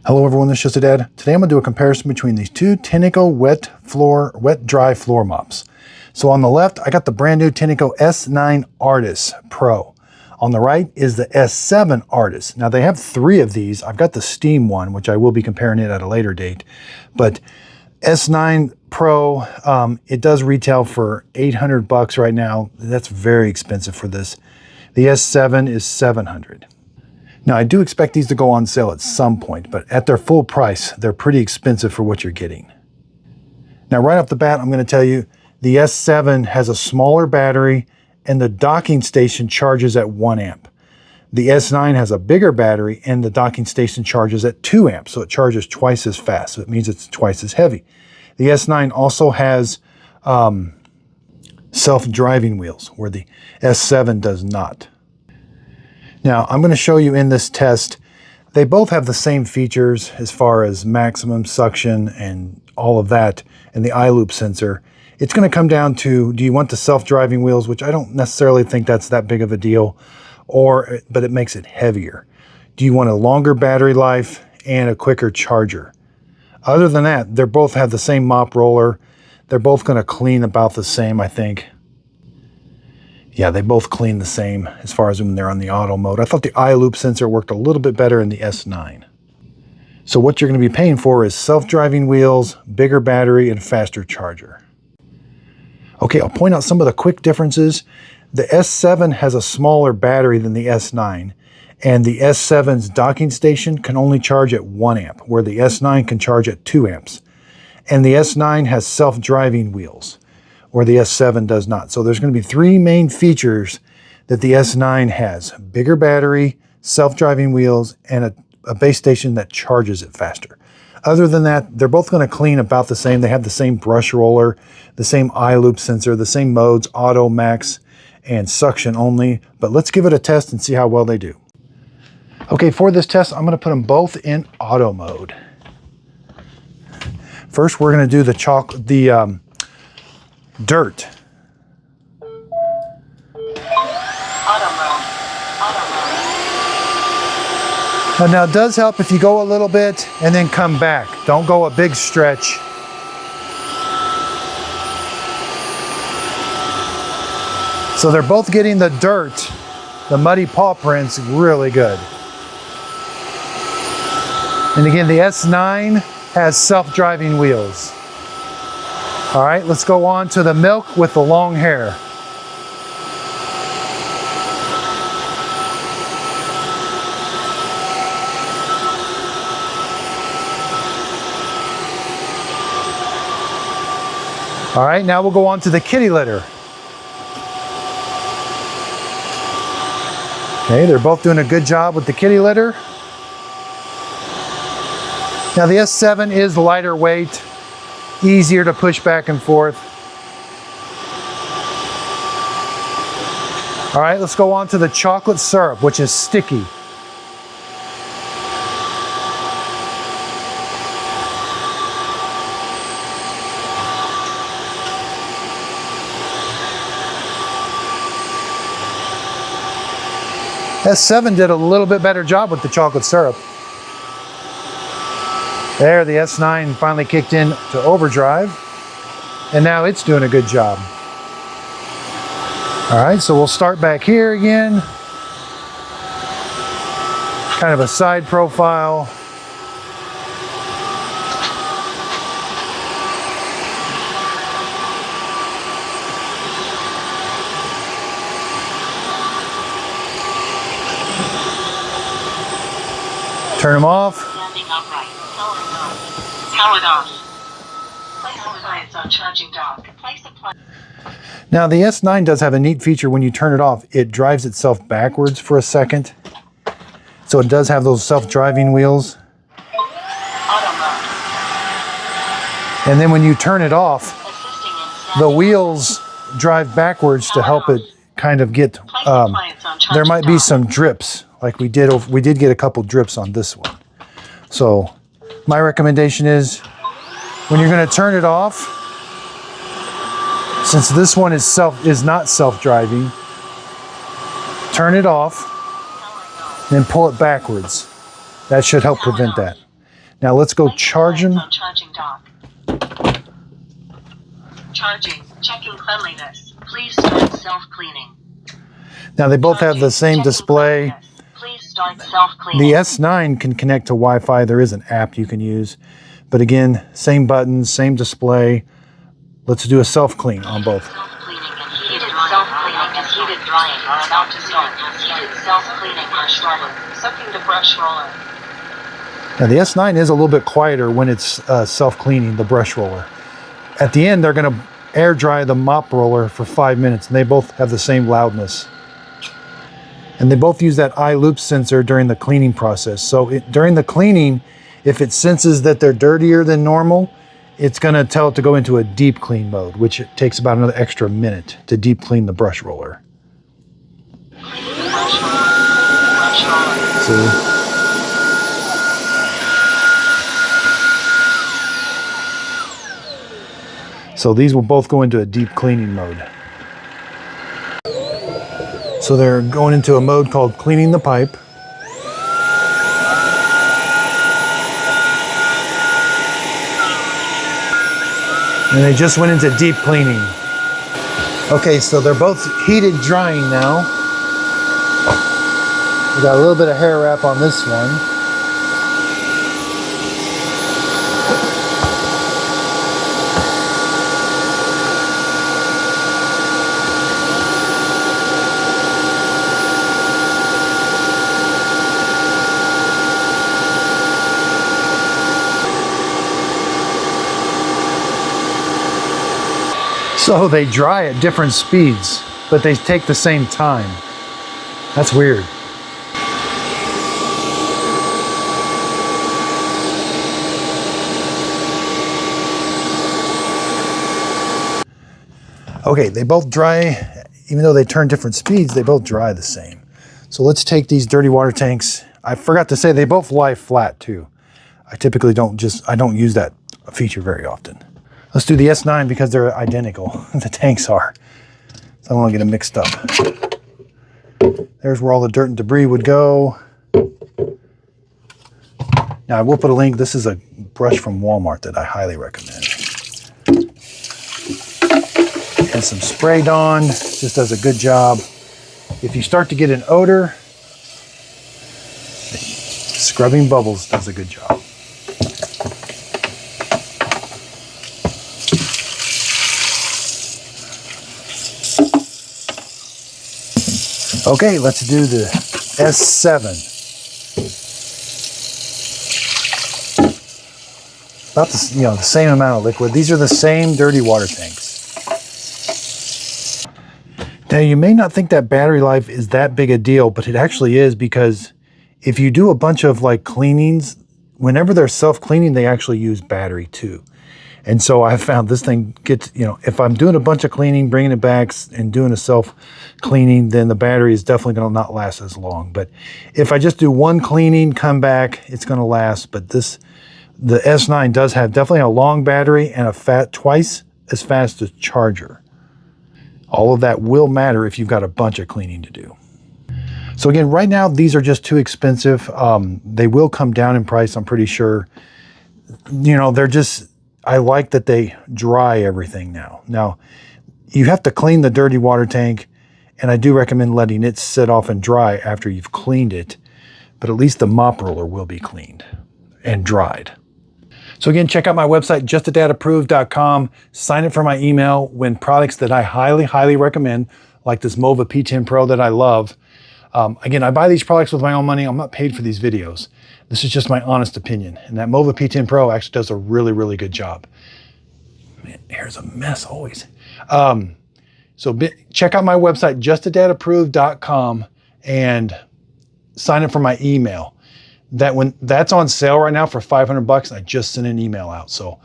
Hello everyone, this is Just a Dad. Today I'm going to do a comparison between these two Tineco wet dry floor mops. So on the left, I got the brand new Tineco S9 Artis Pro. On the right is the S7 Artis. Now they have three of these. I've got the Steam one, which I will be comparing it at a later date. But S9 Pro, it does retail for $800 right now. That's very expensive for this. The S7 is $700. Now, I do expect these to go on sale at some point, but at their full price, they're pretty expensive for what you're getting. Now, right off the bat, I'm going to tell you, the S7 has a smaller battery and the docking station charges at 1 amp. The S9 has a bigger battery and the docking station charges at 2 amps, so it charges twice as fast, so it means it's twice as heavy. The S9 also has self-driving wheels, where the S7 does not. Now, I'm going to show you in this test, they both have the same features as far as maximum suction and all of that, and the eye loop sensor. It's going to come down to, do you want the self-driving wheels, which I don't necessarily think that's that big of a deal, but it makes it heavier. Do you want a longer battery life and a quicker charger? Other than that, they both have the same mop roller. They're both going to clean about the same, I think. Yeah, they both clean the same as far as when they're on the auto mode. I thought the eye loop sensor worked a little bit better in the S9. So what you're going to be paying for is self-driving wheels, bigger battery, and faster charger. Okay, I'll point out some of the quick differences. The S7 has a smaller battery than the S9, and the S7's docking station can only charge at 1 amp, where the S9 can charge at 2 amps. And the S9 has self-driving wheels, where the S7 does not. So there's going to be three main features that the S9 has: bigger battery, self-driving wheels, and a base station that charges it faster. Other than that, they're both going to clean about the same. They have the same brush roller, the same eye loop sensor, the same modes, auto, max, and suction only. But let's give it a test and see how well they do. Okay, for this test, I'm going to put them both in auto mode. First, we're going to do the dirt. Now it does help if you go a little bit and then come back. Don't go a big stretch. So they're both getting the dirt, the muddy paw prints, really good. And again, the S9 has self-driving wheels. All right, let's go on to the milk with the long hair. All right, now we'll go on to the kitty litter. Okay, they're both doing a good job with the kitty litter. Now the S7 is lighter weight, easier to push back and forth. All right, let's go on to the chocolate syrup, which is sticky. S7 did a little bit better job with the chocolate syrup. There, the S9 finally kicked in to overdrive, and now it's doing a good job. All right, so we'll start back here again. Kind of a side profile. Turn them off. Standing upright. Powered off. Place appliance on charging dock. Place appliance. Now the S9 does have a neat feature. When you turn it off, it drives itself backwards for a second. So it does have those self-driving wheels. Auto mode. And then when you turn it off, the wheels drive backwards to help it kind of get, there might be some drips, like we did get a couple drips on this one. So my recommendation is, when you're going to turn it off, since this one is not self-driving, turn it off, then pull it backwards. That should help prevent that. Now let's go Place charge them. appliance on charging dock. Charging. Checking cleanliness. Please start self-cleaning. Now they both have the same display. Please start self-cleaning. The S9 can connect to Wi-Fi. There is an app you can use. But again, same buttons, same display. Let's do a self-clean on both. Self-cleaning and heated self-cleaning and heated drying are about to start. Heated self-cleaning are started. Sucking the brush roller. Now the S9 is a little bit quieter when it's self-cleaning, the brush roller. At the end, they're going to air dry the mop roller for 5 minutes, and they both have the same loudness. And they both use that eye loop sensor during the cleaning process. So during the cleaning, if it senses that they're dirtier than normal, it's going to tell it to go into a deep clean mode, which it takes about another extra minute to deep clean the brush roller. See? So these will both go into a deep cleaning mode. So they're going into a mode called cleaning the pipe. And they just went into deep cleaning. Okay, so they're both heated drying now. We got a little bit of hair wrap on this one. So they dry at different speeds, but they take the same time. That's weird. Okay, they both dry, even though they turn different speeds, they both dry the same. So let's take these dirty water tanks. I forgot to say they both lie flat too. I typically don't use that feature very often. Let's do the S9 because they're identical. The tanks are. So I don't want to get them mixed up. There's where all the dirt and debris would go. Now I will put a link. This is a brush from Walmart that I highly recommend. And some spray Dawn. Just does a good job. If you start to get an odor, scrubbing bubbles does a good job. Okay, let's do the S7. About the same amount of liquid. These are the same dirty water tanks. Now you may not think that battery life is that big a deal, but it actually is, because if you do a bunch of like cleanings, whenever they're self-cleaning, they actually use battery too. And so I found this thing gets, if I'm doing a bunch of cleaning, bringing it back and doing a self-cleaning, then the battery is definitely going to not last as long. But if I just do one cleaning, come back, it's going to last. But the S9 does have definitely a long battery and twice as fast as charger. All of that will matter if you've got a bunch of cleaning to do. So again, right now, these are just too expensive. They will come down in price, I'm pretty sure. They're just... I like that they dry everything now. Now, you have to clean the dirty water tank, and I do recommend letting it sit off and dry after you've cleaned it, but at least the mop roller will be cleaned and dried. So again, check out my website, justadadapproved.com. Sign up for my email when products that I highly, highly recommend, like this Mova P10 Pro that I love. Again, I buy these products with my own money. I'm not paid for ththese videos. This is just my honest opinion. And that Mova P10 Pro actually does a really, really good job. Man, hair's a mess always. Check out my website, justadadapproved.com, and sign up for my email. That's on sale right now for $500. I just sent an email out. So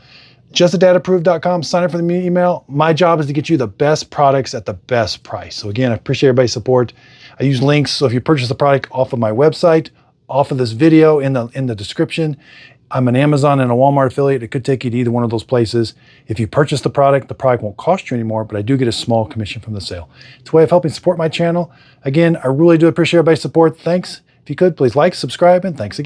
justadadapproved.com, sign up for the email. My job is to get you the best products at the best price. So again, I appreciate everybody's support. I use links. So if you purchase the product off of my website, off of this video, in the description, I'm an Amazon and a Walmart affiliate. It could take you to either one of those places. If you purchase the product won't cost you anymore, but I do get a small commission from the sale. It's a way of helping support my channel. Again, I really do appreciate everybody's support. Thanks. If you could, please like, subscribe, and thanks again.